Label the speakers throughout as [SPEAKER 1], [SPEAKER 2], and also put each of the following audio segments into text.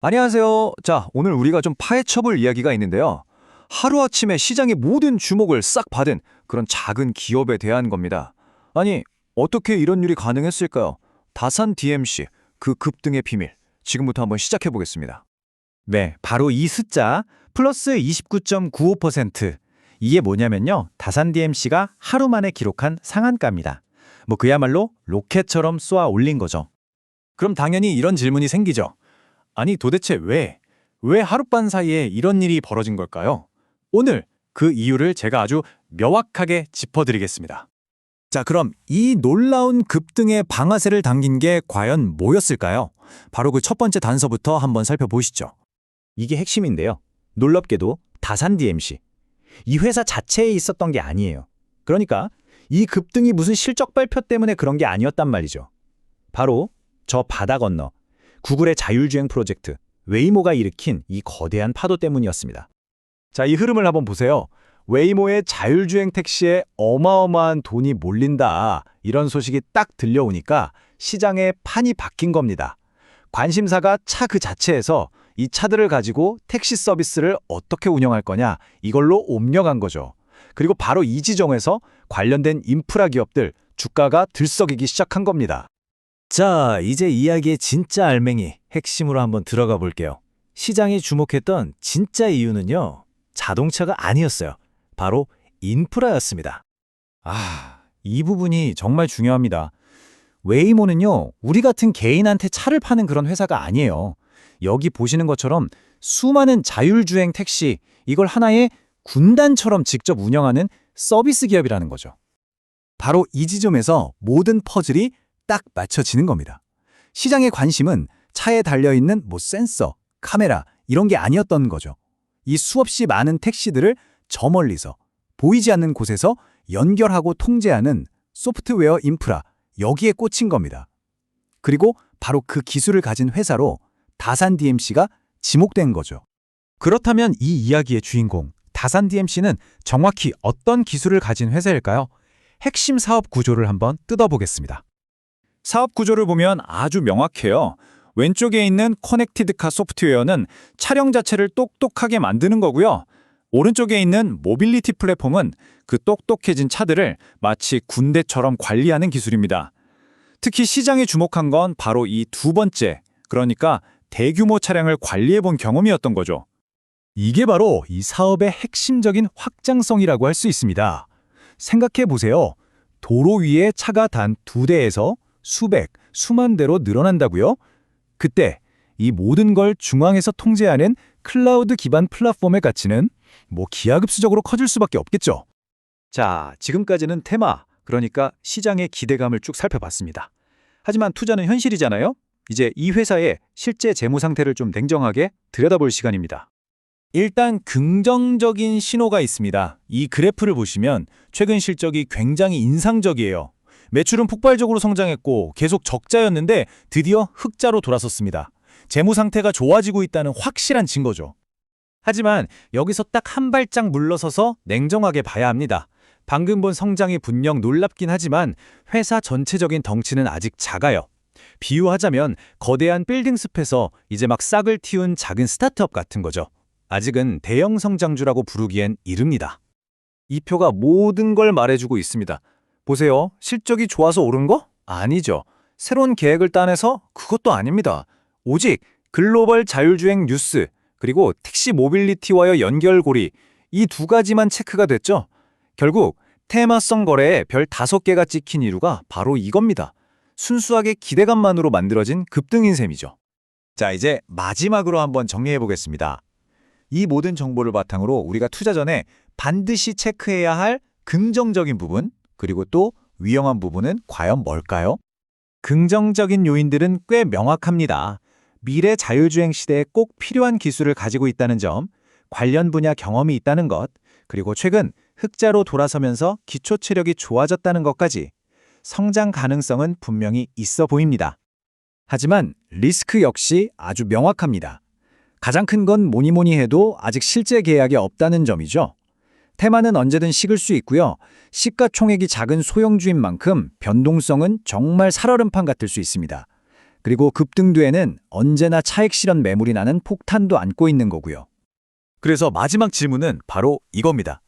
[SPEAKER 1] 안녕하세요. 자, 오늘 우리가 좀 파헤쳐볼 이야기가 있는데요. 하루아침에 시장의 모든 주목을 싹 받은 그런 작은 기업에 대한 겁니다. 아니, 어떻게 이런 일이 가능했을까요? 다산 DMC, 그 급등의 비밀. 지금부터 한번 시작해 보겠습니다.
[SPEAKER 2] 네, 바로 이 숫자 플러스 29.95%. 이게 뭐냐면요. 다산 DMC가 하루 만에 기록한 상한가입니다. 그야말로 로켓처럼 쏘아 올린 거죠.
[SPEAKER 1] 그럼 당연히 이런 질문이 생기죠. 아니, 도대체 왜 하룻밤 사이에 이런 일이 벌어진 걸까요? 오늘 그 이유를 제가 아주 명확하게 짚어드리겠습니다.
[SPEAKER 2] 자, 그럼 이 놀라운 급등의 방아쇠를 당긴 게 과연 뭐였을까요? 바로 그 첫 번째 단서부터 한번 살펴보시죠. 이게 핵심인데요. 놀랍게도 다산 DMC. 이 회사 자체에 있었던 게 아니에요. 그러니까 이 급등이 무슨 실적 발표 때문에 그런 게 아니었단 말이죠. 바로 저 바다 건너 구글의 자율주행 프로젝트 웨이모가 일으킨 이 거대한 파도 때문이었습니다.
[SPEAKER 1] 자, 이 흐름을 한번 보세요. 웨이모의 자율주행 택시에 어마어마한 돈이 몰린다. 이런 소식이 딱 들려오니까 시장의 판이 바뀐 겁니다. 관심사가 차 그 자체에서 이 차들을 가지고 택시 서비스를 어떻게 운영할 거냐 이걸로 옮겨간 거죠. 그리고 바로 이 지점에서 관련된 인프라 기업들 주가가 들썩이기 시작한 겁니다.
[SPEAKER 2] 자, 이제 이야기의 진짜 알맹이 핵심으로 한번 들어가 볼게요. 시장이 주목했던 진짜 이유는요. 자동차가 아니었어요. 바로 인프라였습니다. 이 부분이 정말 중요합니다. 웨이모는요. 우리 같은 개인한테 차를 파는 그런 회사가 아니에요. 여기 보시는 것처럼 수많은 자율주행 택시, 이걸 하나의 군단처럼 직접 운영하는 서비스 기업이라는 거죠. 바로 이 지점에서 모든 퍼즐이 딱 맞춰지는 겁니다. 시장의 관심은 차에 달려있는 센서, 카메라 이런 게 아니었던 거죠. 이 수없이 많은 택시들을 저 멀리서 보이지 않는 곳에서 연결하고 통제하는 소프트웨어 인프라, 여기에 꽂힌 겁니다. 그리고 바로 그 기술을 가진 회사로 다산 DMC가 지목된 거죠. 그렇다면 이 이야기의 주인공, 다산 DMC는 정확히 어떤 기술을 가진 회사일까요? 핵심 사업 구조를 한번 뜯어보겠습니다.
[SPEAKER 1] 사업 구조를 보면 아주 명확해요. 왼쪽에 있는 커넥티드카 소프트웨어는 차량 자체를 똑똑하게 만드는 거고요. 오른쪽에 있는 모빌리티 플랫폼은 그 똑똑해진 차들을 마치 군대처럼 관리하는 기술입니다. 특히 시장에 주목한 건 바로 이 두 번째, 그러니까 대규모 차량을 관리해본 경험이었던 거죠.
[SPEAKER 2] 이게 바로 이 사업의 핵심적인 확장성이라고 할 수 있습니다. 생각해 보세요. 도로 위에 차가 단 2대에서 수백, 수만 대로 늘어난다고요? 그때 이 모든 걸 중앙에서 통제하는 클라우드 기반 플랫폼의 가치는 기하급수적으로 커질 수밖에 없겠죠.
[SPEAKER 1] 자, 지금까지는 테마, 그러니까 시장의 기대감을 쭉 살펴봤습니다. 하지만 투자는 현실이잖아요? 이제 이 회사의 실제 재무 상태를 좀 냉정하게 들여다볼 시간입니다.
[SPEAKER 2] 일단 긍정적인 신호가 있습니다. 이 그래프를 보시면 최근 실적이 굉장히 인상적이에요. 매출은 폭발적으로 성장했고 계속 적자였는데 드디어 흑자로 돌아섰습니다. 재무 상태가 좋아지고 있다는 확실한 증거죠. 하지만 여기서 딱 한 발짝 물러서서 냉정하게 봐야 합니다. 방금 본 성장이 분명 놀랍긴 하지만 회사 전체적인 덩치는 아직 작아요. 비유하자면 거대한 빌딩숲에서 이제 막 싹을 틔운 작은 스타트업 같은 거죠. 아직은 대형 성장주라고 부르기엔 이릅니다.
[SPEAKER 1] 이 표가 모든 걸 말해주고 있습니다. 보세요. 실적이 좋아서 오른 거? 아니죠. 새로운 계획을 따내서? 그것도 아닙니다. 오직 글로벌 자율주행 뉴스, 그리고 택시 모빌리티와의 연결고리, 이 두 가지만 체크가 됐죠. 결국 테마성 거래에 별 5개가 찍힌 이유가 바로 이겁니다. 순수하게 기대감만으로 만들어진 급등인 셈이죠.
[SPEAKER 2] 자, 이제 마지막으로 한번 정리해 보겠습니다. 이 모든 정보를 바탕으로 우리가 투자 전에 반드시 체크해야 할 긍정적인 부분, 그리고 또 위험한 부분은 과연 뭘까요? 긍정적인 요인들은 꽤 명확합니다. 미래 자율주행 시대에 꼭 필요한 기술을 가지고 있다는 점, 관련 분야 경험이 있다는 것, 그리고 최근 흑자로 돌아서면서 기초 체력이 좋아졌다는 것까지 성장 가능성은 분명히 있어 보입니다. 하지만 리스크 역시 아주 명확합니다. 가장 큰 건 뭐니 해도 아직 실제 계약이 없다는 점이죠. 테마는 언제든 식을 수 있고요. 시가총액이 작은 소형주인 만큼 변동성은 정말 살얼음판 같을 수 있습니다.
[SPEAKER 1] 그리고 급등뒤에는 언제나 차익 실현 매물이 나는 폭탄도 안고 있는 거고요.
[SPEAKER 2] 그래서 마지막 질문은 바로 이겁니다.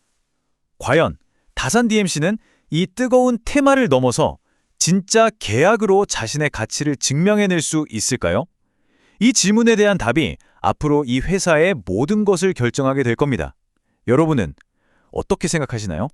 [SPEAKER 2] 과연 다산 DMC는 이 뜨거운 테마를 넘어서 진짜 계약으로 자신의 가치를 증명해낼 수 있을까요? 이 질문에 대한 답이 앞으로 이 회사의 모든 것을 결정하게 될 겁니다. 여러분은 어떻게 생각하시나요?